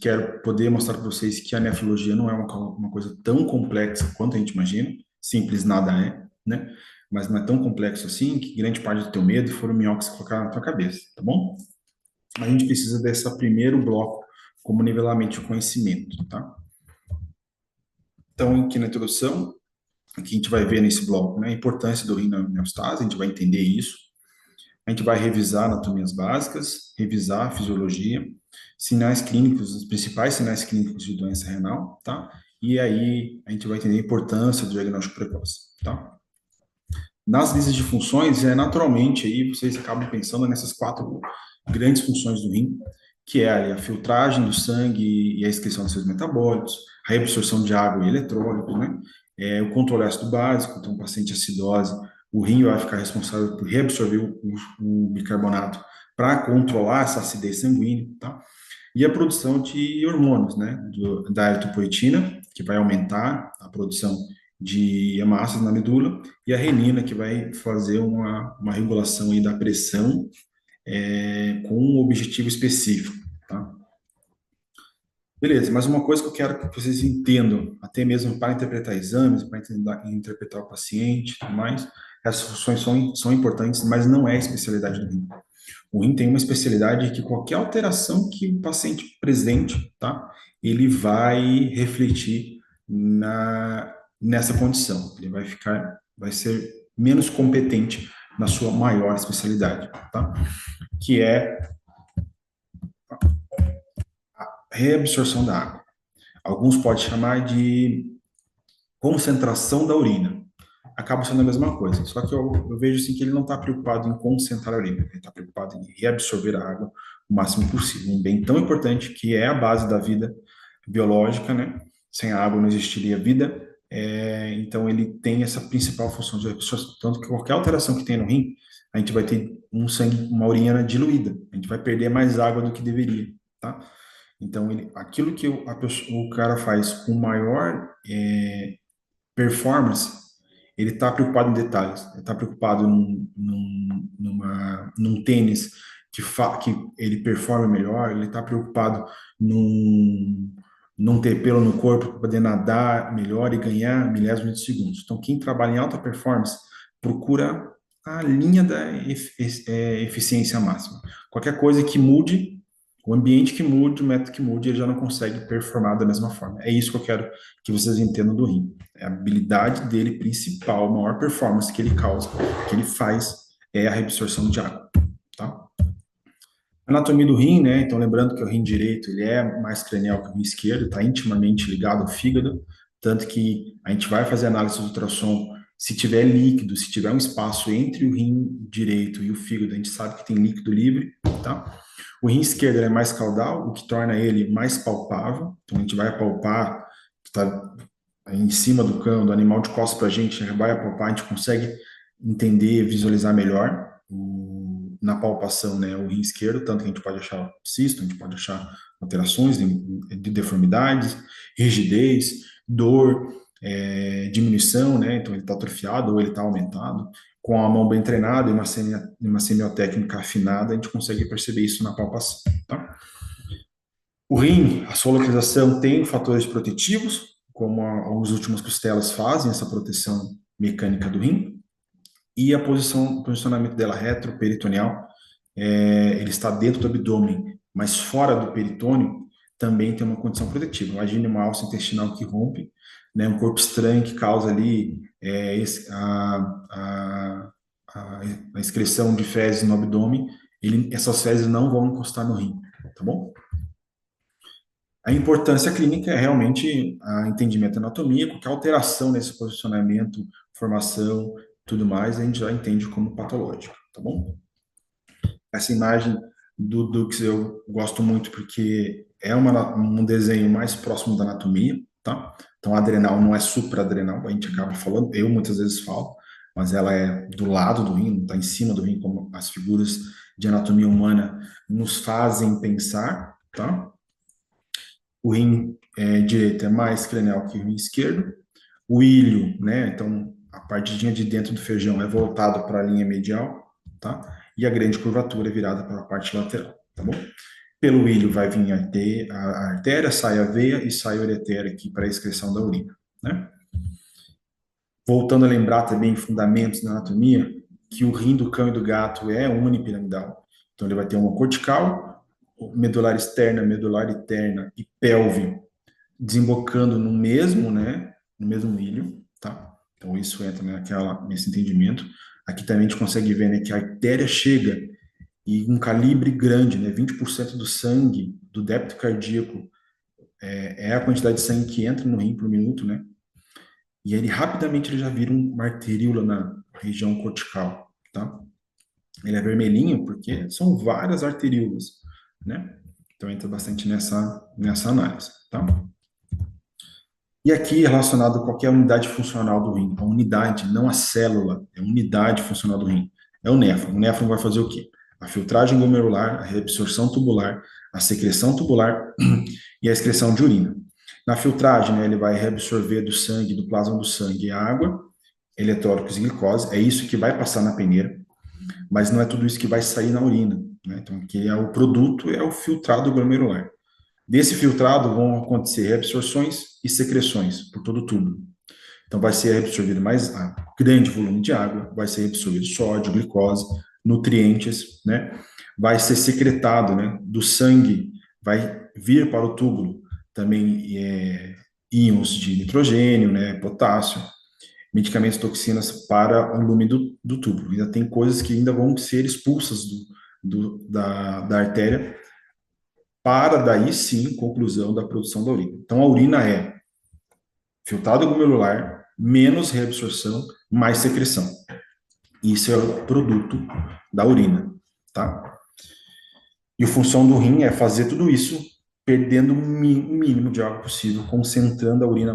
quero poder mostrar para vocês que a nefrologia não é uma coisa tão complexa quanto a gente imagina. Simples nada é, né? Mas não é tão complexo assim que grande parte do teu medo foram minhocas que colocaram na tua cabeça, tá bom? A gente precisa desse primeiro bloco como nivelamento de conhecimento, tá? Então, aqui na introdução, aqui a gente vai ver nesse bloco, né, a importância do rim na homeostase, a gente vai entender isso. A gente vai revisar anatomias básicas, revisar a fisiologia, sinais clínicos, os principais sinais clínicos de doença renal, tá? E aí a gente vai entender a importância do diagnóstico precoce, tá? Nas listas de funções, naturalmente aí vocês acabam pensando nessas quatro grandes funções do rim, que é ali a filtragem do sangue e a excreção dos seus metabólitos, a reabsorção de água e eletrólitos, né? O controle ácido básico, então, um paciente acidose, o rim vai ficar responsável por reabsorver o bicarbonato para controlar essa acidez sanguínea, tá? E a produção de hormônios, né? Da eritropoetina, que vai aumentar a produção de hemácias na medula, e a renina, que vai fazer uma regulação aí da pressão com um objetivo específico, tá? Beleza, mas uma coisa que eu quero que vocês entendam, até mesmo para interpretar exames, para interpretar o paciente e tudo mais, essas funções são importantes, mas não é a especialidade do rim. O rim tem uma especialidade que qualquer alteração que o paciente presente, tá? Ele vai refletir nessa condição. Ele vai ser menos competente na sua maior especialidade, tá? Que é reabsorção da água. Alguns podem chamar de concentração da urina. Acaba sendo a mesma coisa, só que eu vejo assim que ele não está preocupado em concentrar a urina, ele está preocupado em reabsorver a água o máximo possível, um bem tão importante que é a base da vida biológica, né? Sem a água não existiria vida, então ele tem essa principal função de reabsorção, tanto que qualquer alteração que tem no rim, a gente vai ter um sangue, uma urina diluída, a gente vai perder mais água do que deveria, tá? Então, aquilo que o cara faz com maior performance, ele está preocupado em detalhes, ele está preocupado num tênis que ele performe melhor, ele está preocupado num ter pelo no corpo para poder nadar melhor e ganhar milésimos de segundos. Então, quem trabalha em alta performance procura a linha da eficiência máxima. Qualquer coisa que mude, o ambiente que mude, o método que mude, ele já não consegue performar da mesma forma. É isso que eu quero que vocês entendam do rim. É a habilidade dele principal, a maior performance que ele causa, que ele faz, é a reabsorção de água, tá? Anatomia do rim, né? Então, lembrando que o rim direito, ele é mais cranial que o rim esquerdo, está intimamente ligado ao fígado, tanto que a gente vai fazer análise de ultrassom, se tiver líquido, se tiver um espaço entre o rim direito e o fígado, a gente sabe que tem líquido livre, tá? O rim esquerdo é mais caudal, o que torna ele mais palpável, então a gente vai palpar, está em cima do cão, do animal de costas para a gente, vai apalpar, a gente consegue entender, visualizar melhor na palpação, né, o rim esquerdo, tanto que a gente pode achar cisto, a gente pode achar alterações de deformidades, rigidez, dor, diminuição, né, então ele está atrofiado ou ele está aumentado. Com a mão bem treinada e uma semiotécnica afinada, a gente consegue perceber isso na palpação, tá? O rim, a sua localização tem fatores protetivos, como as últimas costelas fazem essa proteção mecânica do rim, e o posicionamento dela retroperitoneal, ele está dentro do abdômen, mas fora do peritônio, também tem uma condição protetiva. Imagine uma alça intestinal que rompe, né, um corpo estranho que causa ali a, a excreção de fezes no abdômen, essas fezes não vão encostar no rim, tá bom? A importância clínica é realmente o entendimento da anatomia, qualquer alteração nesse posicionamento, formação, tudo mais, a gente já entende como patológico, tá bom? Essa imagem do Dux eu gosto muito porque é um desenho mais próximo da anatomia, tá? Então, a adrenal não é supraadrenal, a gente acaba falando, eu muitas vezes falo, mas ela é do lado do rim, não está em cima do rim, como as figuras de anatomia humana nos fazem pensar, tá? O rim direito é mais cranial que o rim esquerdo. O ilho, né? Então, a partidinha de dentro do feijão é voltado para a linha medial, tá? E a grande curvatura é virada para a parte lateral, tá bom? Pelo ilho vai vir a artéria, sai a veia e sai a ureter aqui para a excreção da urina, né? Voltando a lembrar também fundamentos na anatomia, que o rim do cão e do gato é unipiramidal. Então ele vai ter uma cortical, medular externa, medular interna e pelve desembocando no mesmo, né, no mesmo ilho, tá? Então isso entra nesse entendimento. Aqui também a gente consegue ver, né, que a artéria chega e um calibre grande, né, 20% do sangue, do débito cardíaco, é a quantidade de sangue que entra no rim por minuto, né? E ele rapidamente ele já vira uma arteríola na região cortical, tá? Ele é vermelhinho porque são várias arteríolas, né? Então entra bastante nessa análise, tá? E aqui relacionado a qualquer unidade funcional do rim, a unidade, não a célula, é a unidade funcional do rim, é o néfron. O néfron vai fazer o quê? A filtragem glomerular, a reabsorção tubular, a secreção tubular e a excreção de urina. Na filtragem, né, ele vai reabsorver do sangue, do plasma do sangue, a água, eletrólitos e glicose, é isso que vai passar na peneira, mas não é tudo isso que vai sair na urina, né? Então, que é o produto é o filtrado glomerular. Desse filtrado vão acontecer reabsorções e secreções por todo o tubo. Então, vai ser absorvido mais grande volume de água, vai ser absorvido sódio, glicose, nutrientes, né? Vai ser secretado, né? Do sangue, vai vir para o túbulo também íons de nitrogênio, né? Potássio, medicamentos, toxinas para o lume do túbulo. Ainda tem coisas que ainda vão ser expulsas da artéria para daí sim conclusão da produção da urina. Então a urina é filtrado glomerular menos reabsorção mais secreção. Isso é o produto da urina, tá? E a função do rim é fazer tudo isso perdendo o mínimo de água possível, concentrando a urina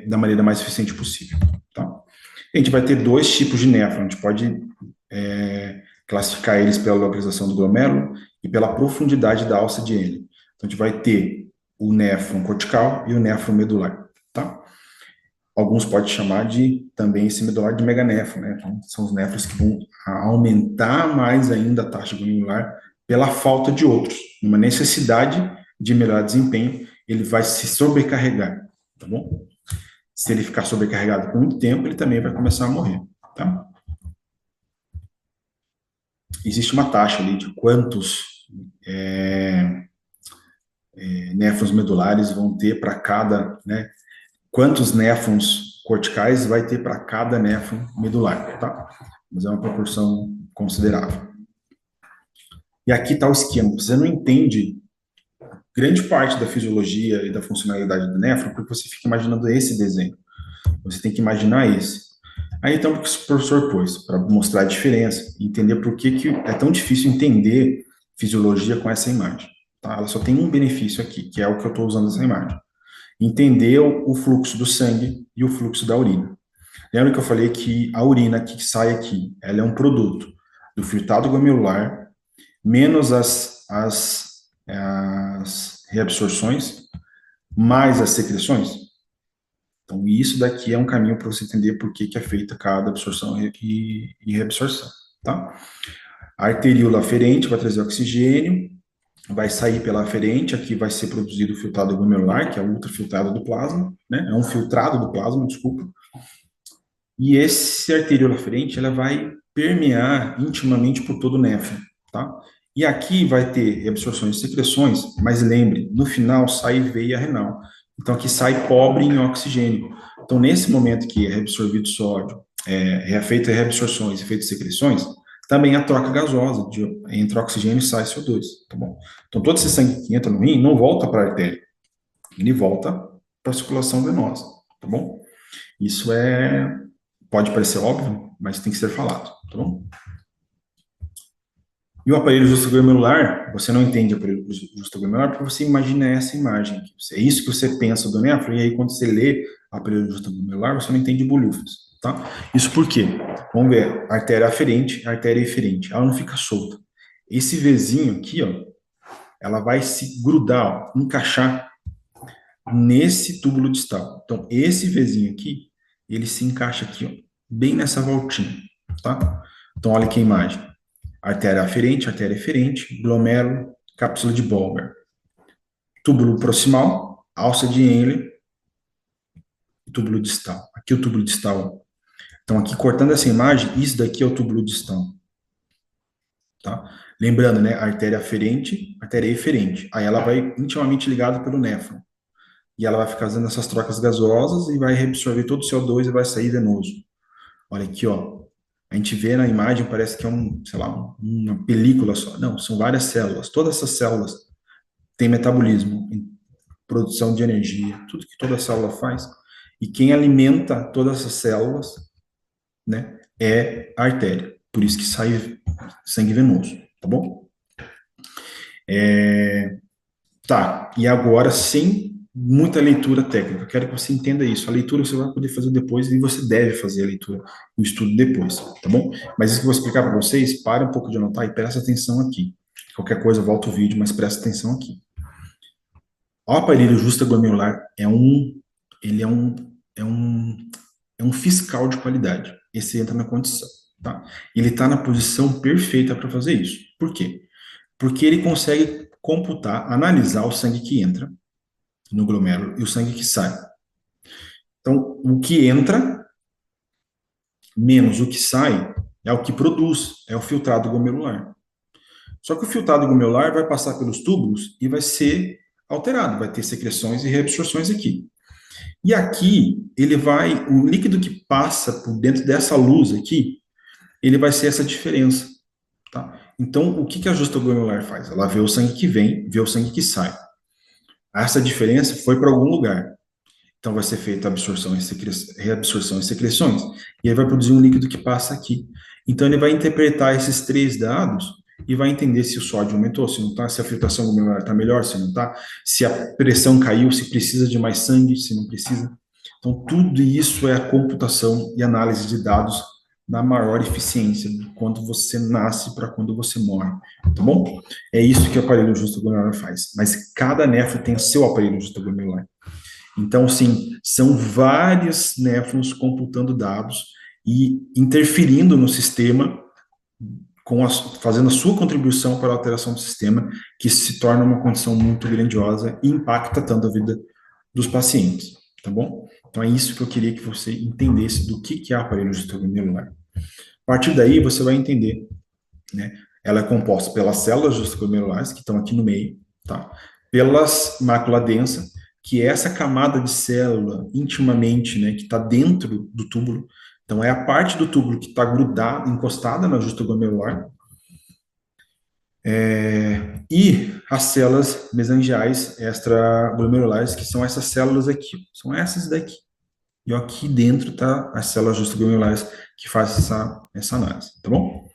da maneira mais eficiente possível, tá? A gente vai ter dois tipos de néfron, a gente pode classificar eles pela localização do glomérulo e pela profundidade da alça de Henle. Então, a gente vai ter o néfron cortical e o néfron medular, tá? Alguns podem chamar também esse medular de meganéfron, né? Então, são os néfrons que vão aumentar mais ainda a taxa glomerular pela falta de outros. Numa necessidade de melhorar desempenho, ele vai se sobrecarregar, tá bom? Se ele ficar sobrecarregado por muito tempo, ele também vai começar a morrer, tá? Existe uma taxa ali de quantos néfrons medulares vão ter para cada, né? Quantos néfrons corticais vai ter para cada néfron medular, tá? Mas é uma proporção considerável. E aqui está o esquema. Você não entende grande parte da fisiologia e da funcionalidade do néfron porque você fica imaginando esse desenho. Você tem que imaginar esse. Aí então, o que o professor pôs? Para mostrar a diferença, entender por que é tão difícil entender fisiologia com essa imagem. Tá? Ela só tem um benefício aqui, que é o que eu estou usando essa imagem. Entender o fluxo do sangue e o fluxo da urina. Lembra que eu falei que a urina que sai aqui, ela é um produto do filtrado glomerular, menos as reabsorções, mais as secreções? Então, isso daqui é um caminho para você entender por que é feita cada absorção e reabsorção, tá? A arteríola aferente vai trazer oxigênio, vai sair pela aferente, aqui vai ser produzido o filtrado glomerular, que é o ultrafiltrado do plasma, né? É um filtrado do plasma, desculpa. E esse arteríola aferente, ela vai permear intimamente por todo o néfron, tá? E aqui vai ter reabsorções e secreções, mas lembre, no final sai veia renal. Então aqui sai pobre em oxigênio. Então nesse momento que é reabsorvido sódio, é feita reabsorções e feitas secreções, também a troca gasosa entre oxigênio e sai CO2, tá bom? Então todo esse sangue que entra no rim não volta para a artéria, ele volta para a circulação venosa, tá bom? Isso pode parecer óbvio, mas tem que ser falado, tá bom? E o aparelho justo-glomerular, você não entende o aparelho justo-glomerular porque você imagina essa imagem. É isso que você pensa do néfron, e aí quando você lê o aparelho justo-glomerular, você não entende bolhufas, tá? Isso por quê? Vamos ver, artéria aferente, artéria eferente, ela não fica solta. Esse Vzinho aqui, ó, ela vai se grudar, ó, encaixar nesse túbulo distal. Então, esse Vzinho aqui, ele se encaixa aqui, ó, bem nessa voltinha, tá? Então, olha aqui a imagem. artéria aferente, artéria eferente, glomérulo, cápsula de Bolger, túbulo proximal, alça de Henle, túbulo distal. Aqui o túbulo distal. Então, aqui cortando essa imagem, isso daqui é o túbulo distal. Tá? Lembrando, né? Artéria aferente, artéria eferente. Aí ela vai intimamente ligada pelo néfron. E ela vai ficar fazendo essas trocas gasosas e vai reabsorver todo o CO2 e vai sair venoso. Olha aqui, ó. A gente vê na imagem, parece que é sei lá, uma película só. Não, são várias células. Todas essas células têm metabolismo, produção de energia, tudo que toda célula faz. E quem alimenta todas essas células, né, é a artéria. Por isso que sai sangue venoso, tá bom? Tá, e agora, sem muita leitura técnica, quero que você entenda isso. A leitura você vai poder fazer depois e você deve fazer a leitura, o estudo depois, tá bom? Mas isso que eu vou explicar para vocês, para um pouco de anotar e presta atenção aqui. Qualquer coisa, volta o vídeo, mas presta atenção aqui. O aparelho justaglomerular ele é um fiscal de qualidade. Esse entra na condição, tá? Ele está na posição perfeita para fazer isso. Por quê? Porque ele consegue computar, analisar o sangue que entra no glomérulo e o sangue que sai. Então, o que entra menos o que sai é o que produz, é o filtrado glomerular. Só que o filtrado glomerular vai passar pelos túbulos e vai ser alterado, vai ter secreções e reabsorções aqui. E aqui, o líquido que passa por dentro dessa luz aqui, ele vai ser essa diferença, tá? Então, o que a justa glomerular faz? Ela vê o sangue que vem, vê o sangue que sai. Essa diferença foi para algum lugar. Então, vai ser feita absorção e reabsorção e secreções, e aí vai produzir um líquido que passa aqui. Então, ele vai interpretar esses três dados e vai entender se o sódio aumentou, se não está, se a filtração glomerular está melhor, se não está, se a pressão caiu, se precisa de mais sangue, se não precisa. Então, tudo isso é a computação e análise de dados na maior eficiência, de quando você nasce para quando você morre, tá bom? É isso que o aparelho justaglomerular faz. Mas cada néfron tem o seu aparelho justaglomerular. Então, sim, são vários néfrons computando dados e interferindo no sistema, fazendo a sua contribuição para a alteração do sistema, que se torna uma condição muito grandiosa e impacta tanto a vida dos pacientes, tá bom? Então, é isso que eu queria que você entendesse do que é a aparelho justaglomerular. A partir daí, você vai entender, né? Ela é composta pelas células justaglomerulares, que estão aqui no meio, tá? Pelas mácula densa, que é essa camada de célula intimamente, né, que está dentro do túbulo. Então, é a parte do túbulo que está grudada, encostada na justa glomerular. E as células mesangiais extraglomerulares, que são essas células aqui. São essas daqui. E aqui dentro está as células justaglomerulares que fazem essa análise, tá bom?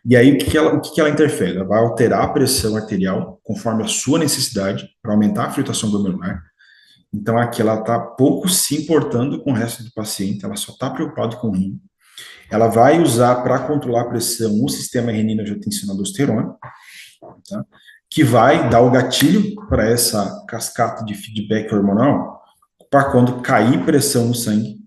E aí, o que ela interfere? Ela vai alterar a pressão arterial conforme a sua necessidade para aumentar a filtração glomerular. Então, aqui ela está pouco se importando com o resto do paciente, ela só está preocupada com o rim. Ela vai usar para controlar a pressão o sistema renina-angiotensina-aldosterona, tá? Que vai dar o gatilho para essa cascata de feedback hormonal para quando cair pressão no sangue,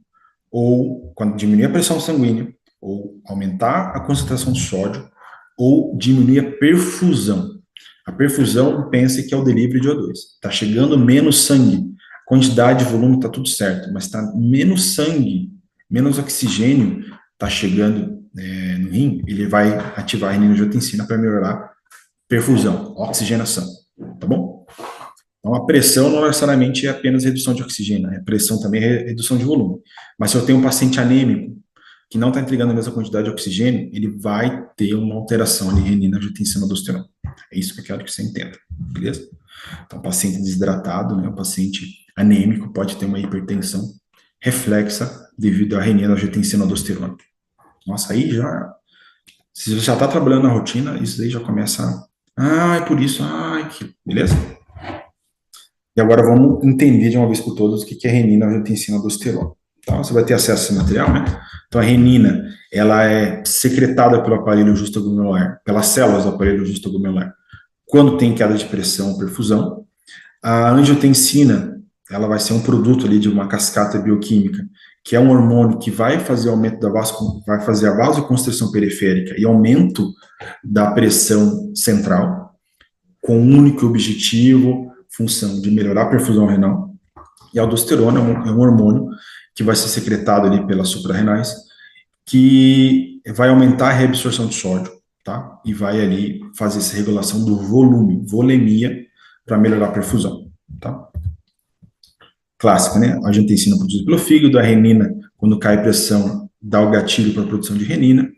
ou quando diminuir a pressão sanguínea, ou aumentar a concentração de sódio, ou diminuir a perfusão. A perfusão, pense que é o delivery de O2. Está chegando menos sangue, quantidade, volume, está tudo certo, mas está menos sangue, menos oxigênio está chegando no rim, ele vai ativar a renina-angiotensina para melhorar a perfusão, oxigenação, tá bom? Então, a pressão não necessariamente é apenas redução de oxigênio, a pressão também é redução de volume. Mas se eu tenho um paciente anêmico, que não está entregando a mesma quantidade de oxigênio, ele vai ter uma alteração de renina-angiotensina-aldosterona. É isso que eu quero que você entenda, beleza? Então, paciente desidratado, né, o paciente anêmico pode ter uma hipertensão reflexa devido à renina-angiotensina-aldosterona. Nossa, aí já, se você já está trabalhando na rotina, isso aí já começa, é por isso, beleza? E agora vamos entender de uma vez por todas o que é renina-angiotensina-aldosterona. Então, você vai ter acesso a esse material, né? Então, a renina, ela é secretada pelo aparelho justaglomerular, pelas células do aparelho justaglomerular, quando tem queda de pressão, perfusão. A angiotensina, ela vai ser um produto ali de uma cascata bioquímica que é um hormônio que vai fazer aumento vai fazer a vasoconstrição periférica e aumento da pressão central, com um único objetivo, função de melhorar a perfusão renal. E a aldosterona é um hormônio que vai ser secretado ali pelas suprarrenais, que vai aumentar a reabsorção de sódio, tá? E vai ali fazer essa regulação do volume, volemia, para melhorar a perfusão, tá? Clássica, né? A angiotensina produzida pelo fígado, a renina, quando cai a pressão, dá o gatilho para a produção de renina.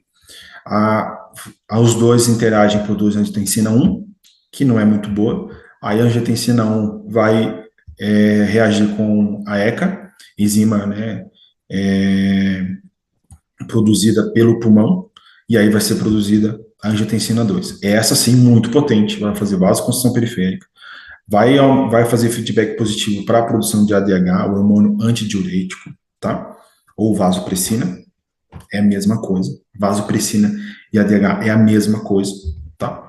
Os dois interagem e produzem angiotensina 1, que não é muito boa. Aí a angiotensina 1 vai reagir com a ECA, enzima, né, produzida pelo pulmão, e aí vai ser produzida a angiotensina 2. Essa sim, muito potente, vai fazer vasoconstrição periférica, vai fazer feedback positivo para a produção de ADH, o hormônio antidiurético, tá? Ou vasopressina, é a mesma coisa. Vasopressina e ADH é a mesma coisa, tá?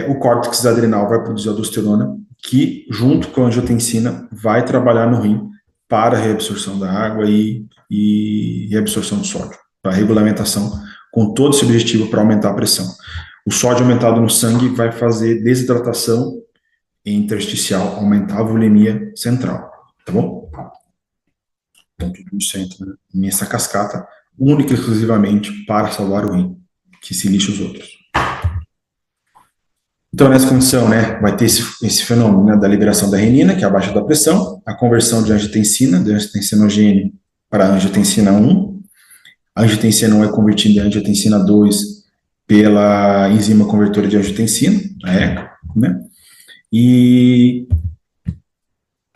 O córtex adrenal vai produzir aldosterona, que, junto com a angiotensina, vai trabalhar no rim para a reabsorção da água e reabsorção do sódio, para regulamentação, com todo esse objetivo para aumentar a pressão. O sódio aumentado no sangue vai fazer desidratação intersticial, aumentar a volemia central, tá bom? Então, tudo isso entra nessa cascata, única e exclusivamente para salvar o rim, que se lixa os outros. Então, nessa condição, né, vai ter esse fenômeno, né, da liberação da renina, que é abaixo da pressão, a conversão de angiotensina, de angiotensinogênio para angiotensina 1. A angiotensina 1 é convertida em angiotensina 2 pela enzima convertora de angiotensina, a ECA, né? E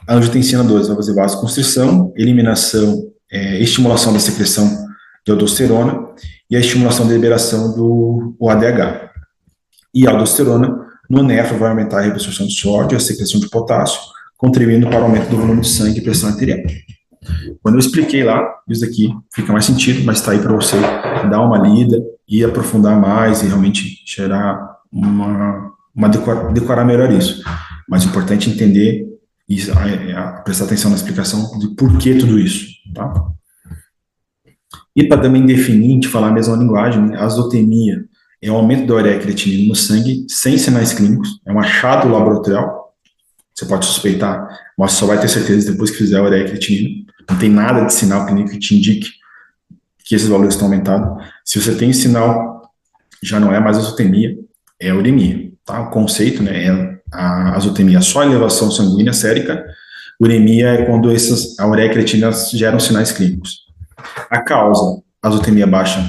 a angiotensina 2 vai fazer vasoconstrição, eliminação, estimulação da secreção de aldosterona e a estimulação da liberação do ADH. E a aldosterona no nefro vai aumentar a reabsorção de sódio, a secreção de potássio, contribuindo para o aumento do volume de sangue e pressão arterial. Quando eu expliquei lá, isso aqui fica mais sentido, mas está aí para você dar uma lida e aprofundar mais e realmente gerar decorar melhor isso. Mas é importante entender e prestar atenção na explicação de por que tudo isso, tá? E para também definir, a gente falar a mesma linguagem, né? A azotemia é o aumento da ureia creatinina no sangue sem sinais clínicos, é um achado laboratorial, você pode suspeitar, mas só vai ter certeza depois que fizer a ureia creatinina, não tem nada de sinal clínico que te indique que esses valores estão aumentados. Se você tem um sinal, já não é mais azotemia, é uremia, tá? O conceito, né, é a azotemia só elevação sanguínea sérica, uremia é quando a ureia creatinina geram sinais clínicos. A causa, azotemia baixa,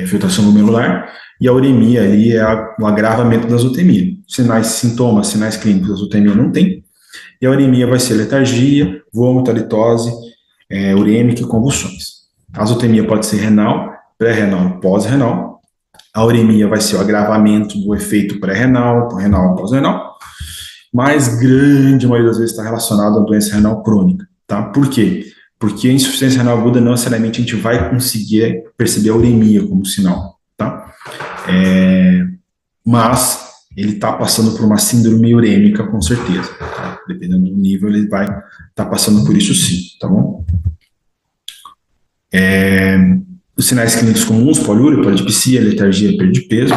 filtração glomerular, e a uremia ali é o agravamento da azotemia. Sintomas, sinais clínicos, a azotemia não tem, e a uremia vai ser letargia, vômito, halitose, urêmica e convulsões. A azotemia pode ser renal, pré-renal, pós-renal. A uremia vai ser o agravamento do efeito pré-renal, renal, pós-renal. Mas grande maioria das vezes está relacionado à doença renal crônica, tá? Por quê? Porque a insuficiência renal aguda não necessariamente a gente vai conseguir perceber a uremia como sinal, tá? Mas ele está passando por uma síndrome urêmica com certeza, tá? Dependendo do nível, ele vai estar passando por isso sim, tá bom? Os sinais clínicos comuns, poliúria, polidipsia, letargia, perda de peso,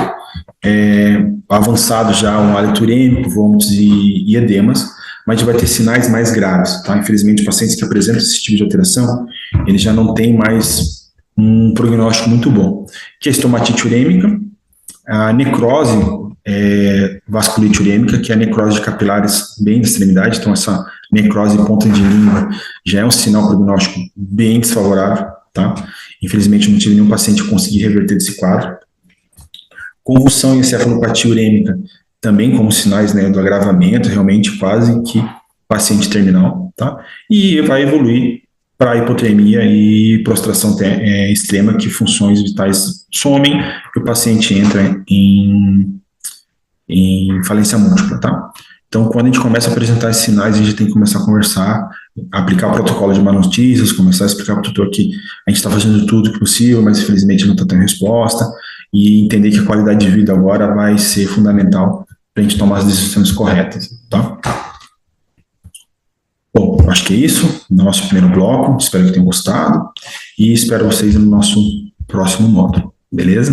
avançado já um hálito urêmico, vômitos e edemas, mas a gente vai ter sinais mais graves, tá? Infelizmente, pacientes que apresentam esse tipo de alteração, eles já não têm mais um prognóstico muito bom, que é a estomatite urêmica, a necrose vasculite urêmica, que é a necrose de capilares bem da extremidade, então essa necrose em ponta de língua já é um sinal prognóstico bem desfavorável, tá? Infelizmente, não tive nenhum paciente que conseguir reverter desse quadro. Convulsão e encefalopatia urêmica, também como sinais, né, do agravamento, realmente quase que paciente terminal, tá? E vai evoluir para hipotermia e prostração extrema, que funções vitais somem e o paciente entra em falência múltipla, tá? Então, quando a gente começa a apresentar esses sinais, a gente tem que começar a conversar, aplicar o protocolo de má notícias, começar a explicar para o tutor que a gente está fazendo tudo que é possível, mas infelizmente não está tendo resposta, e entender que a qualidade de vida agora vai ser fundamental para a gente tomar as decisões corretas, tá? Bom, eu acho que é isso, nosso primeiro bloco. Espero que tenham gostado e espero vocês no nosso próximo módulo, beleza?